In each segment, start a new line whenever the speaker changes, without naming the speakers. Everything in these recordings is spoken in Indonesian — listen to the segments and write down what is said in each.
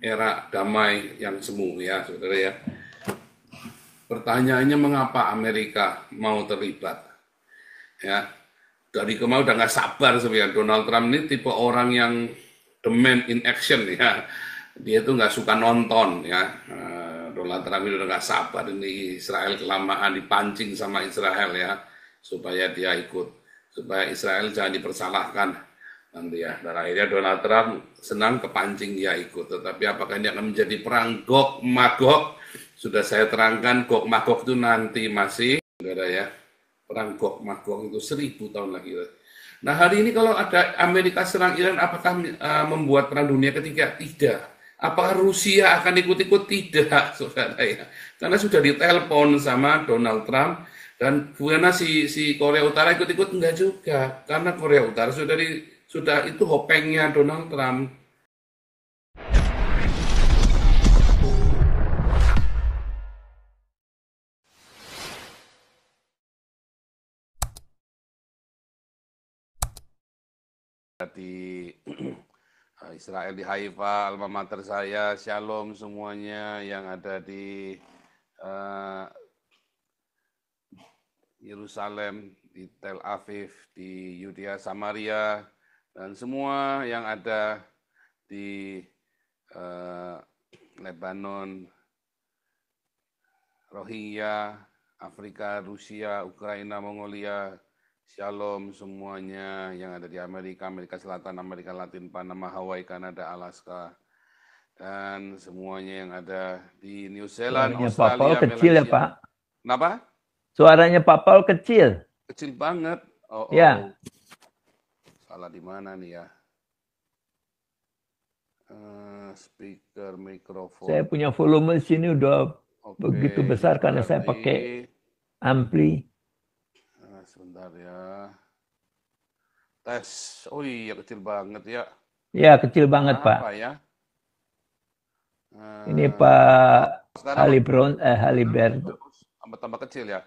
era damai yang semu ya saudara ya. Pertanyaannya mengapa Amerika mau terlibat? Ya, dari kemarin udah nggak sabar sebenarnya. Donald Trump ini tipe orang yang the man in action ya. Dia tuh nggak suka nonton ya. Donald Trump ini udah nggak sabar ini Israel kelamaan dipancing sama Israel ya, supaya dia ikut, supaya Israel jangan dipersalahkan nanti ya. Dan akhirnya Donald Trump senang kepancing dia ikut. Tetapi apakah ini akan menjadi perang Gog Magog? Sudah saya terangkan, Gog Magog itu nanti masih, saudara ya, perang Gog Magog itu 1000 tahun lagi. Nah hari ini kalau ada Amerika serang Iran, apakah membuat perang dunia ketiga? Tidak. Apakah Rusia akan ikut-ikut? Tidak, saudara ya. Karena sudah ditelepon sama Donald Trump, dan bukan si Korea Utara ikut-ikut? Enggak juga, karena Korea Utara sudah itu hopengnya Donald Trump. Di Israel di Haifa, alma mater saya, shalom semuanya yang ada di Yerusalem, di Tel Aviv, di Yudea Samaria, dan semua yang ada di Lebanon, Rohingya, Afrika, Rusia, Ukraina, Mongolia, shalom semuanya yang ada di Amerika, Amerika Selatan, Amerika Latin, Panama, Hawaii, Kanada, Alaska, dan semuanya yang ada di New Zealand,
Suaranya
Australia,
Pak Paul kecil ya Pak?
Kenapa?
Suaranya Pak Paul kecil.
Kecil banget. Oh,
ya.
Salah di mana nih ya? Speaker, mikrofon.
Saya punya volume di sini udah begitu besar karena saya pakai ampli.
Sebentar ya. Tes. Oh iya kecil banget ya.
Ya kecil banget Pak.
Apa ya?
Ini Pak Haliberto.
Tambah kecil ya?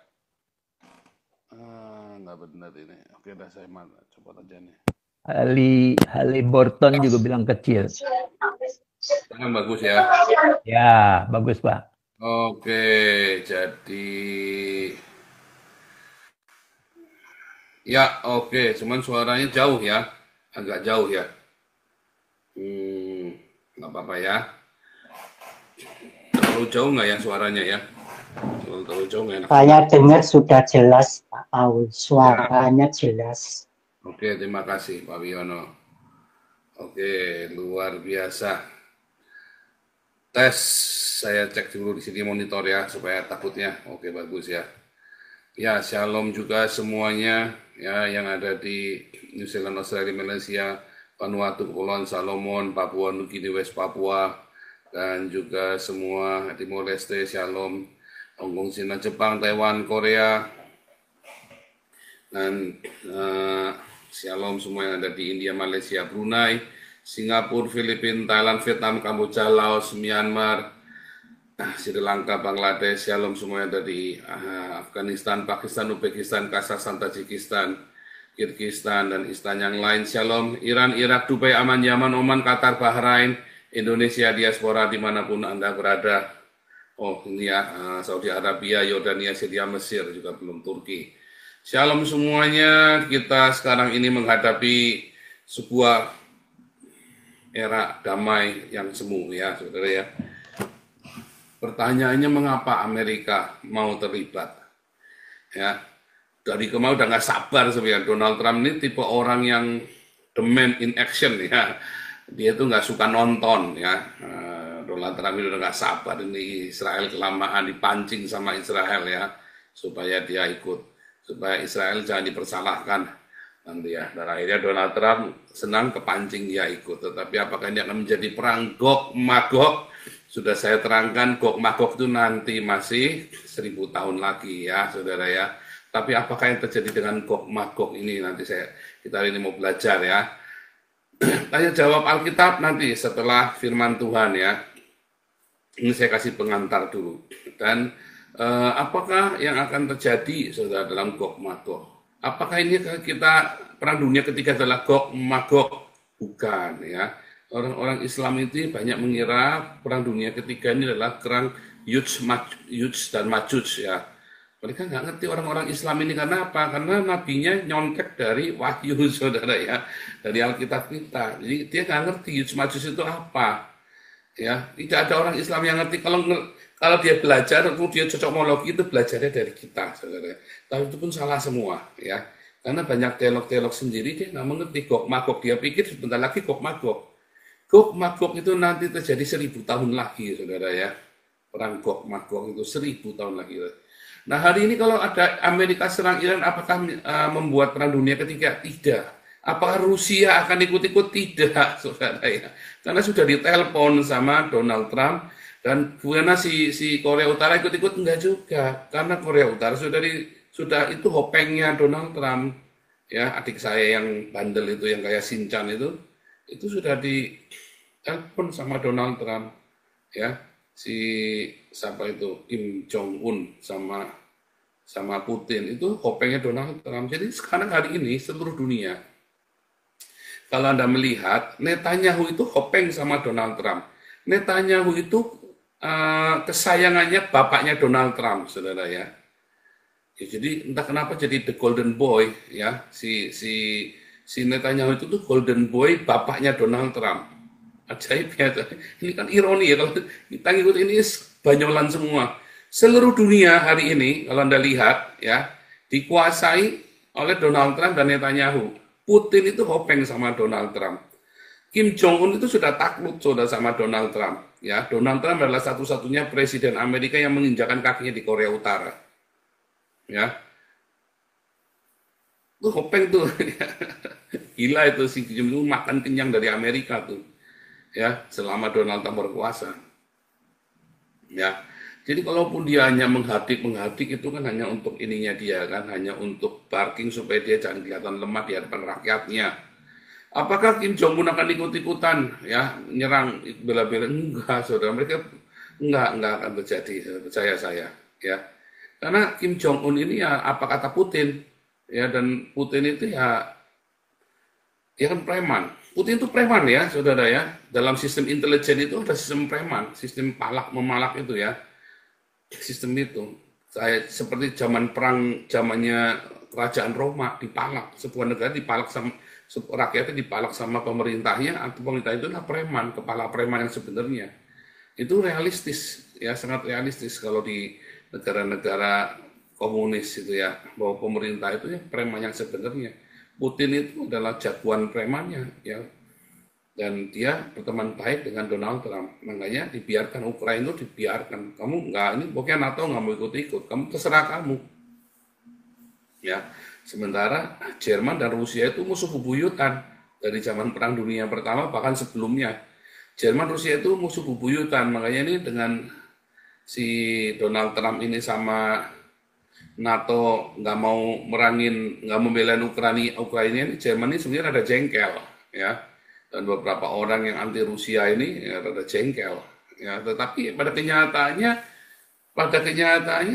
Nggak benar ini. Oke, udah saya coba aja nih.
Haliburton juga bilang kecil.
Yang bagus ya?
Ya, bagus Pak.
Oke, jadi ya oke, cuman suaranya jauh ya, agak jauh ya. Nggak apa-apa ya. Terlalu jauh nggak ya suaranya ya? Terlalu jauh nggak enak.
Saya dengar sudah jelas Pak Paul, suaranya jelas.
Oke, terima kasih Pak Wiono. Oke, luar biasa. Tes, saya cek dulu di sini monitor ya, supaya takutnya. Oke, bagus ya. Ya, shalom juga semuanya ya yang ada di New Zealand, Australia, Malaysia, Vanuatu, Kepulauan Salomon, Papua Nugini, West Papua, dan juga semua Timor Leste, shalom, Hong Kong, Cina, Jepang, Taiwan, Korea, dan shalom semua yang ada di India, Malaysia, Brunei, Singapura, Filipina, Thailand, Vietnam, Kamboja, Laos, Myanmar, Sri Lanka, Bangladesh, shalom semua yang ada di Afghanistan, Pakistan, Uzbekistan, Kazakhstan, Tajikistan, Kirgistan, dan istan yang lain, shalom, Iran, Irak, Dubai, Aman, Yaman, Oman, Qatar, Bahrain, Indonesia, diaspora dimanapun Anda berada. Oh ini ya, Saudi Arabia, Yordania, Syria, Mesir, juga belum Turki. Shalom semuanya, kita sekarang ini menghadapi sebuah era damai yang semu ya saudara ya. Pertanyaannya mengapa Amerika mau terlibat? Ya, dari kemarin udah nggak sabar sebenarnya. Donald Trump ini tipe orang yang the man in action ya. Dia tuh nggak suka nonton ya. Donald Trump ini udah nggak sabar ini Israel kelamaan dipancing sama Israel ya, supaya dia ikut, supaya Israel jangan dipersalahkan nanti ya. Dan akhirnya Donald Trump senang kepancing dia ikut. Tetapi apakah ini akan menjadi perang Gog Magog? Sudah saya terangkan, Gog Magog itu nanti masih 1000 tahun lagi ya saudara ya. Tapi apakah yang terjadi dengan Gog Magog ini nanti kita hari ini mau belajar ya. Tanya jawab Alkitab nanti setelah firman Tuhan ya. Ini saya kasih pengantar dulu. Dan apakah yang akan terjadi saudara dalam Gog Magog? Apakah ini kita perang dunia ketiga adalah Gog Magog? Bukan ya. Orang-orang Islam itu banyak mengira Perang Dunia Ketiga ini adalah perang Yuj dan Majuj ya. Mereka nggak ngerti orang-orang Islam ini karena apa? Karena nabinya nyontek dari wahyu saudara ya, dari Alkitab kita. Jadi dia nggak ngerti Yuj Majuj itu apa. Ya, tidak ada orang Islam yang ngerti. Kalau dia belajar, kalau dia cocokmologi itu belajarnya dari kita, saudara. Tapi itu pun salah semua, ya. Karena banyak teolog-teolog sendiri dia nggak mengerti Gog Magog. Dia pikir sebentar lagi Gog Magog. Gog Magog itu nanti terjadi 1000 tahun lagi, saudara ya. Perang Gog Magog itu 1000 tahun lagi. Nah hari ini kalau ada Amerika serang Iran, apakah membuat Perang Dunia Ketiga? Tidak. Apakah Rusia akan ikut-ikut? Tidak, saudara ya. Karena sudah ditelepon sama Donald Trump, dan gimana si Korea Utara ikut-ikut? Enggak juga. Karena Korea Utara sudah itu hopengnya Donald Trump. Ya, adik saya yang bandel itu, yang kayak Shinchan itu sudah ditelepon sama Donald Trump. Ya, siapa itu Kim Jong Un sama Putin itu hopengnya Donald Trump. Jadi sekarang hari ini seluruh dunia, kalau Anda melihat Netanyahu itu hopeng sama Donald Trump. Netanyahu itu kesayangannya bapaknya Donald Trump, saudara ya. Jadi entah kenapa jadi the golden boy ya, si Netanyahu itu tuh golden boy bapaknya Donald Trump. Ajaib ya. Ini kan ironi ya, kalau kita ngikut ini banyolan semua. Seluruh dunia hari ini kalau Anda lihat ya dikuasai oleh Donald Trump dan Netanyahu. Putin itu hopeng sama Donald Trump. Kim Jong Un itu sudah takluk sudah sama Donald Trump. Ya, Donald Trump adalah satu-satunya presiden Amerika yang menginjakan kakinya di Korea Utara. Ya, tuh hopeng tuh. Gila itu si Kim Jong Un makan kenyang dari Amerika tuh. Ya, selama Donald Trump berkuasa. Ya, jadi kalaupun dia hanya menghadik itu kan hanya untuk ininya dia kan, hanya untuk parking supaya dia jangan kelihatan lemah di hadapan rakyatnya. Apakah Kim Jong Un akan ikut-ikutan ya menyerang bela-bela? Enggak, saudara, mereka enggak akan terjadi, percaya saya ya. Karena Kim Jong Un ini ya apa kata Putin ya, dan Putin itu ya kan preman. Putin itu preman ya, saudara ya. Dalam sistem intelijen itu ada sistem preman, sistem palak memalak itu ya. Sistem itu seperti zaman perang zamannya kerajaan Roma, dipalak, sebuah negara dipalak sama rakyatnya, dipalak sama pemerintahnya, atau pemerintah itu adalah preman, kepala preman yang sebenarnya. Itu realistis ya, sangat realistis kalau di negara-negara komunis itu ya, bahwa pemerintah itu ya preman yang sebenarnya. Putin itu adalah jagoan premannya ya, dan dia berteman baik dengan Donald Trump. Makanya dibiarkan Ukraina itu dibiarkan. Kamu nggak, ini pokoknya NATO nggak mau ikut-ikut. Kamu terserah kamu. Ya, sementara Jerman dan Rusia itu musuh bebuyutan dari zaman Perang Dunia Pertama, bahkan sebelumnya. Jerman Rusia itu musuh bebuyutan. Makanya ini dengan si Donald Trump ini sama NATO nggak mau nggak membela Ukraina ini, Jerman ini sebenarnya ada jengkel ya. Dan beberapa orang yang anti Rusia ini ya, rada jengkel ya, tetapi pada kenyataannya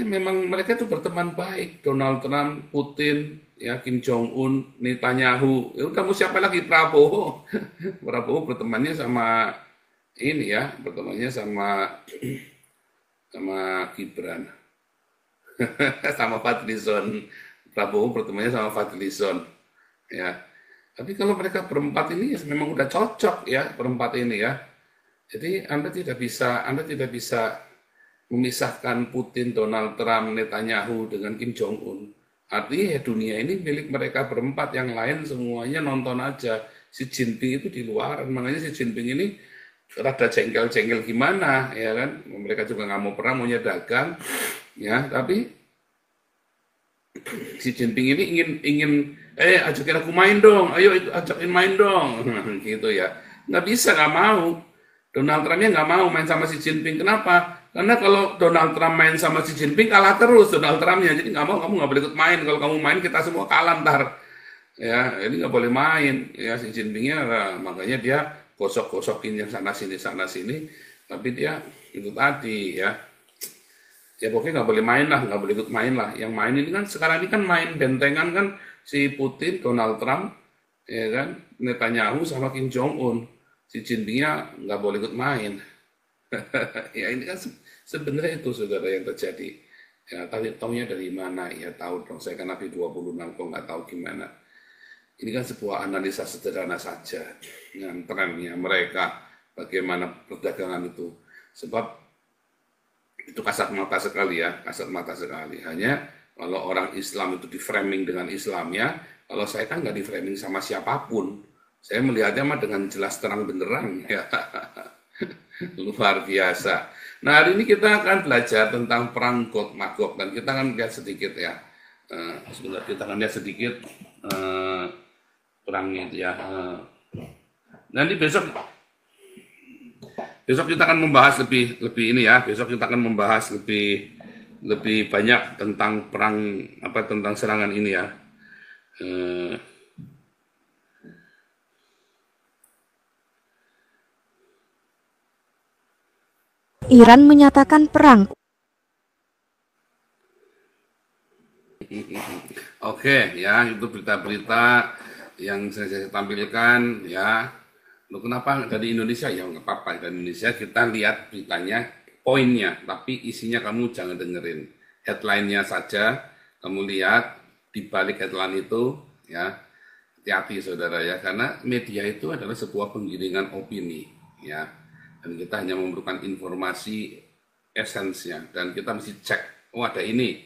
memang mereka itu berteman baik. Donald Trump, Putin ya, Kim Jong Un, Netanyahu, ya udah mau siapa lagi, Prabowo. Prabowo bertemannya sama ini ya, bertemannya sama Gibran. Sama Fadlizon. Prabowo bertemannya sama Fadlizon ya. Tapi kalau mereka berempat ini memang udah cocok ya, berempat ini ya. Jadi Anda tidak bisa memisahkan Putin, Donald Trump, Netanyahu dengan Kim Jong Un. Artinya ya dunia ini milik mereka berempat, yang lain semuanya nonton aja. Xi Jinping itu di luar, makanya Xi Jinping ini rada jengkel-jengkel gimana ya kan. Mereka juga nggak mau perang, maunya dagang ya, tapi Xi Jinping ini ingin ajakin aku main dong, ayo ajakin main dong, gitu ya. Nggak bisa, nggak mau. Donald Trumpnya nggak mau main sama Xi Jinping. Kenapa? Karena kalau Donald Trump main sama Xi Jinping, kalah terus Donald Trumpnya. Jadi nggak mau, kamu nggak boleh ikut main. Kalau kamu main, kita semua kalah ntar. Ya, ini nggak boleh main. Ya, Xi Jinpingnya, makanya dia gosok-gosokin yang sana sini. Tapi dia itu tadi ya. Ya pokoknya nggak boleh main lah, nggak boleh ikut main lah. Yang main ini kan sekarang ini kan main bentengan kan si Putin, Donald Trump, ya kan, Netanyahu sama Kim Jong Un. si Jinpingnya nggak boleh ikut main. Ya ini kan sebenarnya itu saudara yang terjadi. Ya, tapi taunya dari mana? Ya tahu dong, saya kan nabi 26 kok nggak tahu gimana. Ini kan sebuah analisa sederhana saja dengan trennya mereka, bagaimana perdagangan itu. Sebab itu kasat mata sekali ya, kasat mata sekali. Hanya kalau orang Islam itu di framing dengan Islamnya, kalau saya kan nggak di framing sama siapapun. Saya melihatnya mah dengan jelas terang benderang ya. Luar biasa. Nah, hari ini kita akan belajar tentang perang Gog Magog dan kita akan lihat sedikit ya. Sebentar kita akan lihat sedikit perangnya itu ya. Nanti besok kita akan membahas lebih ini ya. Besok kita akan membahas lebih banyak tentang tentang serangan ini ya.
Iran menyatakan perang.
Oke, ya itu berita-berita yang saya tampilkan ya. Loh, kenapa dari Indonesia? Ya nggak apa-apa, dari Indonesia kita lihat beritanya, poinnya, tapi isinya kamu jangan dengerin. Headline-nya saja kamu lihat, di balik headline itu ya, hati-hati saudara ya, karena media itu adalah sebuah penggiringan opini ya. Dan kita hanya memerlukan informasi esensnya dan kita mesti cek, oh ada ini,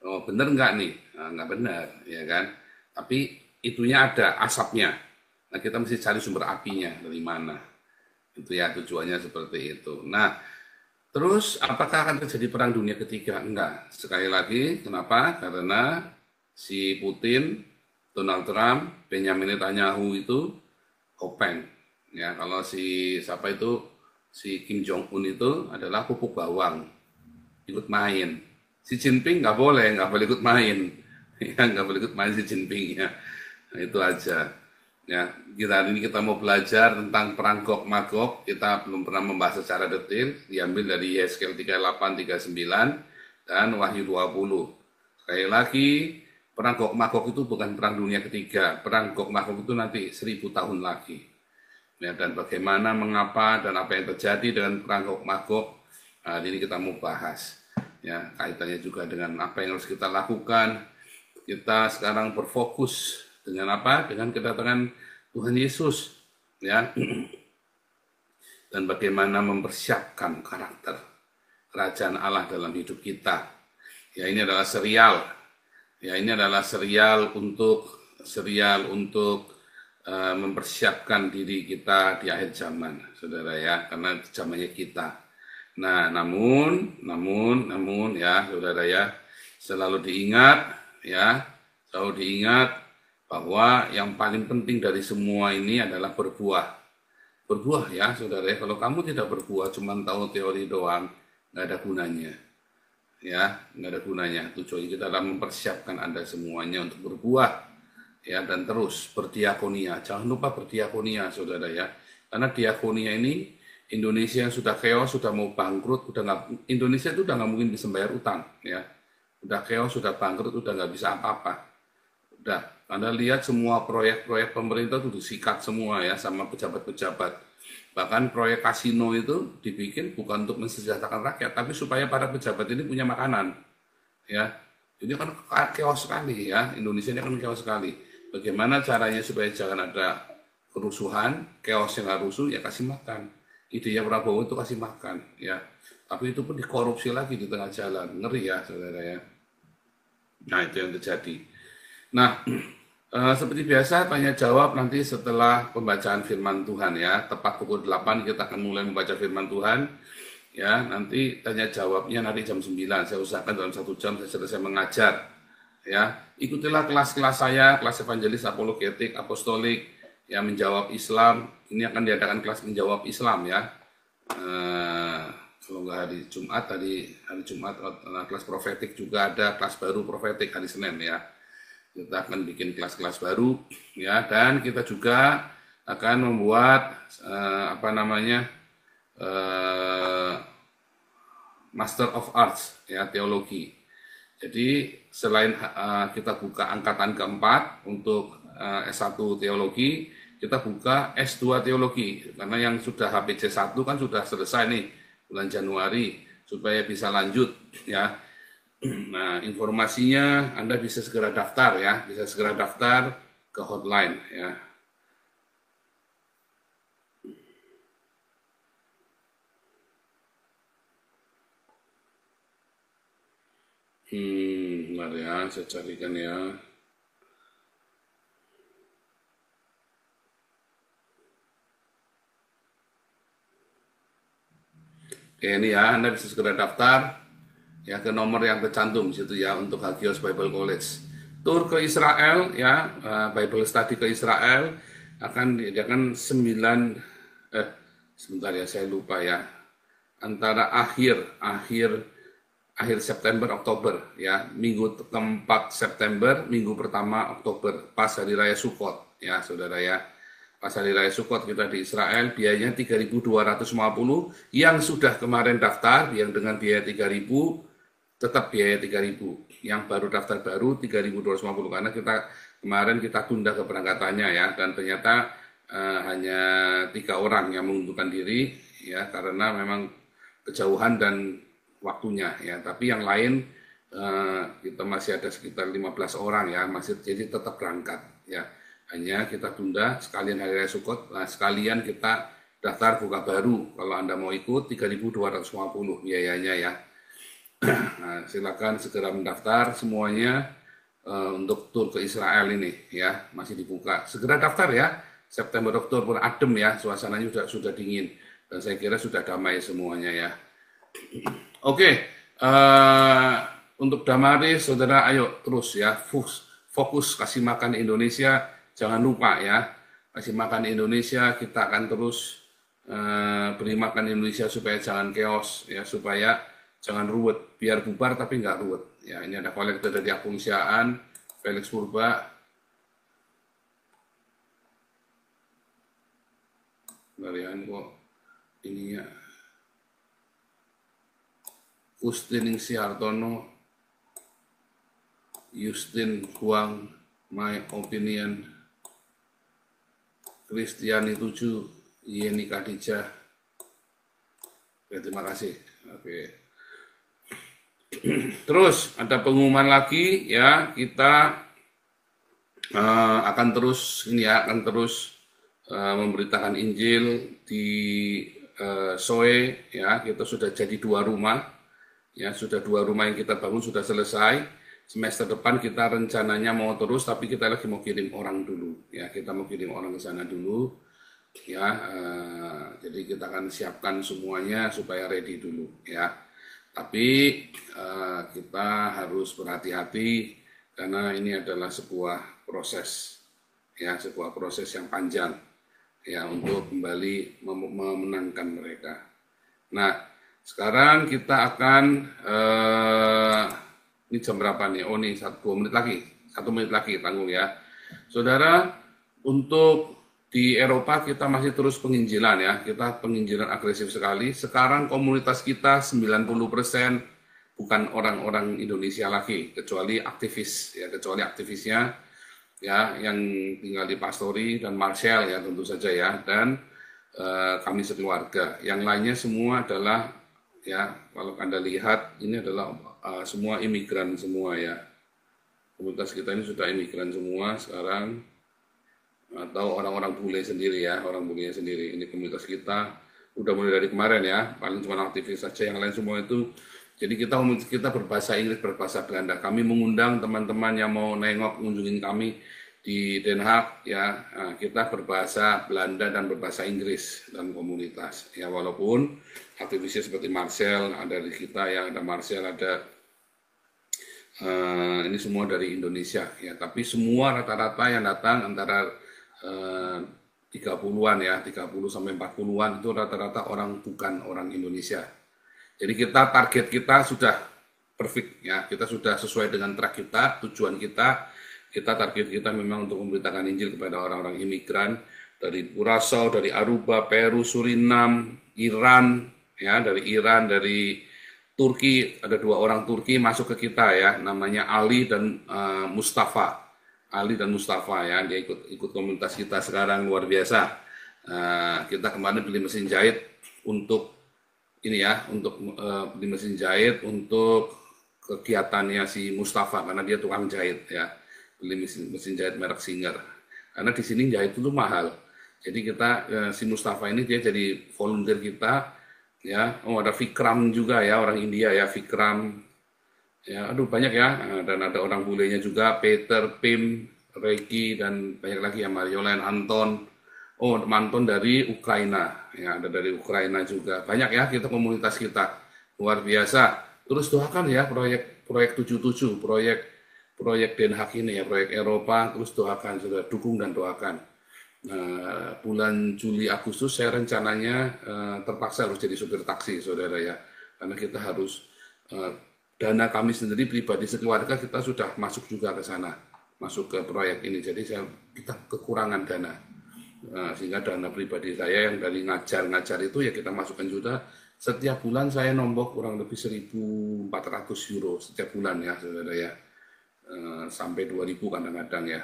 oh benar nggak nih? Nah, nggak benar ya kan, tapi itunya ada asapnya. Nah kita mesti cari sumber apinya dari mana, itu ya tujuannya seperti itu. Nah terus apakah akan terjadi perang dunia ketiga? Enggak, sekali lagi kenapa? Karena si Putin, Donald Trump, Benjamin Netanyahu itu open ya. Kalau si siapa itu, si Kim Jong Un itu adalah pupuk bawang, ikut main. Si Jinping nggak boleh ikut main, ya nggak boleh ikut main si Jinping ya. Nah, itu aja. Ya, hari ini kita mau belajar tentang perang Gog Magog. Kita belum pernah membahas secara detail. Diambil dari Yeskel 38, 39 dan Wahyu 20. Sekali lagi, perang Gog Magog itu bukan perang dunia ketiga. Perang Gog Magog itu nanti 1000 tahun lagi. Ya, dan bagaimana, mengapa, dan apa yang terjadi dengan perang Gog Magog, nah, ini kita mau bahas. Ya, kaitannya juga dengan apa yang harus kita lakukan. Kita sekarang berfokus dengan apa? Dengan kedatangan Tuhan Yesus, ya. Dan bagaimana mempersiapkan karakter kerajaan Allah dalam hidup kita. Ya, ini adalah serial. Ya, ini adalah serial untuk mempersiapkan diri kita di akhir zaman, saudara ya, karena zamannya kita. Nah, namun ya, saudara ya, selalu diingat bahwa yang paling penting dari semua ini adalah berbuah ya, saudara ya. Kalau kamu tidak berbuah, cuma tahu teori doang, nggak ada gunanya, ya, nggak ada gunanya. Tujuan kita adalah mempersiapkan Anda semuanya untuk berbuah. Ya, dan terus berdiakonia. Jangan lupa berdiakonia, saudara ya. Karena diakonia ini, Indonesia sudah chaos, sudah mau bangkrut, Indonesia itu udah nggak mungkin bisa bayar utang, ya. Udah chaos, sudah bangkrut, udah nggak bisa apa-apa. Udah, Anda lihat semua proyek-proyek pemerintah itu disikat semua ya sama pejabat-pejabat. Bahkan proyek kasino itu dibikin bukan untuk mensejahterakan rakyat, tapi supaya para pejabat ini punya makanan, ya. Ini kan chaos sekali ya, Indonesia ini kan chaos sekali. Bagaimana caranya supaya jangan ada kerusuhan, chaos yang nggak rusuh, ya kasih makan. Ide yang Prabowo itu kasih makan, ya. Tapi itu pun dikorupsi lagi di tengah jalan, ngeri ya, saudara ya. Nah, itu yang terjadi. Nah, seperti biasa tanya jawab nanti setelah pembacaan firman Tuhan ya. Tepat pukul 8 kita akan mulai membaca firman Tuhan. Ya, nanti tanya jawabnya nanti jam 9. Saya usahakan dalam 1 jam saya selesai mengajar. Ya, ikutilah kelas-kelas saya, kelas evangelis, apologetik, apostolik, yang menjawab Islam. Ini akan diadakan kelas menjawab Islam ya. Kalau nggak hari Jumat, kelas profetik juga ada, kelas baru profetik hari Senin ya. Kita akan bikin kelas-kelas baru ya, dan kita juga akan membuat Master of Arts ya, teologi. Jadi selain kita buka angkatan keempat untuk S1 teologi, kita buka S2 teologi, karena yang sudah HPC 1 kan sudah selesai nih bulan Januari, supaya bisa lanjut ya. Nah, informasinya Anda bisa segera daftar ya, bisa segera daftar ke hotline ya. Bentar ya, saya carikan ya. Oke, ini ya, Anda bisa segera daftar ya ke nomor yang tercantum di situ ya untuk Hagios Bible College. Tur ke Israel ya, Bible Study ke Israel akan diadakan sebentar ya, saya lupa ya. Antara akhir September Oktober ya, minggu keempat September, minggu pertama Oktober, pas hari raya Sukkot ya saudara ya. Pas hari raya Sukkot kita di Israel, biayanya 3.250, yang sudah kemarin daftar yang dengan biaya 3.000 tetap biaya 3.000, yang baru daftar baru 3.250, karena kemarin kita tunda keberangkatannya ya, dan ternyata hanya 3 orang yang mengundurkan diri ya, karena memang kejauhan dan waktunya ya. Tapi yang lain kita masih ada sekitar 15 orang ya, masih, jadi tetap berangkat ya. Hanya kita tunda sekalian hari raya Sukkot, nah sekalian kita daftar buka baru. Kalau Anda mau ikut 3.250 biayanya ya. Nah, silakan segera mendaftar semuanya untuk tur ke Israel ini ya, masih dibuka. Segera daftar ya. September Oktober adem ya, suasananya sudah dingin, dan saya kira sudah damai semuanya ya. Oke, untuk Damaris saudara, ayo terus ya, fokus kasih makan Indonesia, jangan lupa ya, kasih makan Indonesia. Kita akan terus beri makan Indonesia supaya jangan chaos ya, supaya jangan ruwet, biar bubar tapi nggak ruwet. Ya, ini ada kolektor dari Akungsiaan, Felix Purba. Kalian kok ininya Kustin Sihartono, Justin Huang, my opinion, Kristiani 7, Yeni Khadijah. Oke, terima kasih. Oke. Terus ada pengumuman lagi ya, kita akan terus memberitakan Injil di Soe ya. Kita sudah jadi 2 rumah ya, sudah 2 rumah yang kita bangun sudah selesai. Semester depan kita rencananya mau terus, tapi kita lagi mau kirim orang dulu ya, kita mau kirim orang ke sana dulu ya. Jadi kita akan siapkan semuanya supaya ready dulu ya. Tapi kita harus berhati-hati karena ini adalah sebuah proses ya, sebuah proses yang panjang ya, untuk kembali memenangkan mereka. Nah, sekarang kita akan ini jam berapa nih? Oh nih, 1 menit lagi, 1 menit lagi tanggung ya. Saudara, untuk di Eropa kita masih terus penginjilan ya, kita penginjilan agresif sekali. Sekarang komunitas kita 90% bukan orang-orang Indonesia lagi, kecuali aktivis ya, kecuali aktivisnya ya yang tinggal di Pastori dan Marshall ya tentu saja ya, dan kami sekeluarga. Yang lainnya semua adalah ya, kalau Anda lihat ini adalah semua imigran semua ya. Komunitas kita ini sudah imigran semua sekarang, atau orang-orang bule sendiri ya, orang bule sendiri. Ini komunitas kita udah mulai dari kemarin ya, paling cuma aktivis saja, yang lain semua itu. Jadi kita berbahasa Inggris, berbahasa Belanda. Kami mengundang teman-teman yang mau nengok, kunjungin kami di Den Haag ya, kita berbahasa Belanda dan berbahasa Inggris dan komunitas ya, walaupun aktivisnya seperti Marcel ada di kita ya, ada Marcel, ada ini semua dari Indonesia ya, tapi semua rata-rata yang datang antara 30-an ya, 30 sampai 40-an itu rata-rata bukan orang Indonesia. Jadi target kita sudah perfect ya, kita sudah sesuai dengan track kita, tujuan kita target kita memang untuk memberitakan Injil kepada orang-orang imigran dari Curaçao, dari Aruba, Peru, Suriname, Iran ya, dari Turki, ada 2 orang Turki masuk ke kita ya, namanya Ali dan Mustafa. Ali dan Mustafa ya, dia ikut komunitas kita sekarang luar biasa. Kita kemarin beli mesin jahit untuk ini ya, untuk beli mesin jahit untuk kegiatannya si Mustafa karena dia tukang jahit ya, beli mesin jahit merek Singer. Karena di sini jahit itu mahal. Jadi kita si Mustafa ini dia jadi volunteer kita ya. Oh ada Vikram juga ya, orang India ya, Vikram. Ya, aduh banyak ya, dan ada orang bulenya juga, Peter, Pim, Reiki, dan banyak lagi ya, Mariolen, Anton. Oh, Anton dari Ukraina, ya ada dari Ukraina juga. Banyak ya kita komunitas kita, luar biasa. Terus doakan ya proyek 77, proyek Den Haag ini ya, proyek Eropa, terus doakan, sudah dukung dan doakan. Bulan Juli Agustus saya rencananya terpaksa harus jadi supir taksi, saudara ya, karena kita harus dana kami sendiri pribadi sekeluarga kita sudah masuk juga ke sana, masuk ke proyek ini. Jadi kita kekurangan dana, sehingga dana pribadi saya yang dari ngajar itu ya kita masukkan juga. Setiap bulan saya nombok kurang lebih 1.400 euro setiap bulan ya, saudara ya, sampai 2.000 kadang-kadang ya.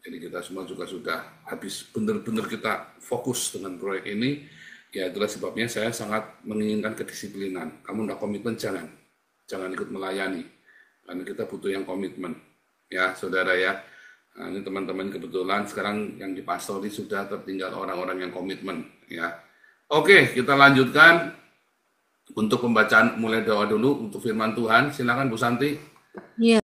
Jadi kita semua juga sudah habis benar-benar kita fokus dengan proyek ini. Ya itulah sebabnya saya sangat menginginkan kedisiplinan. Kamu tidak komitmen jangan ikut melayani, karena kita butuh yang komitmen, ya saudara ya. Nah, ini teman-teman kebetulan sekarang yang di pastori sudah tertinggal orang-orang yang komitmen, ya. Oke, kita lanjutkan untuk pembacaan mulai doa dulu untuk firman Tuhan. Silakan Bu Santi.
Ya,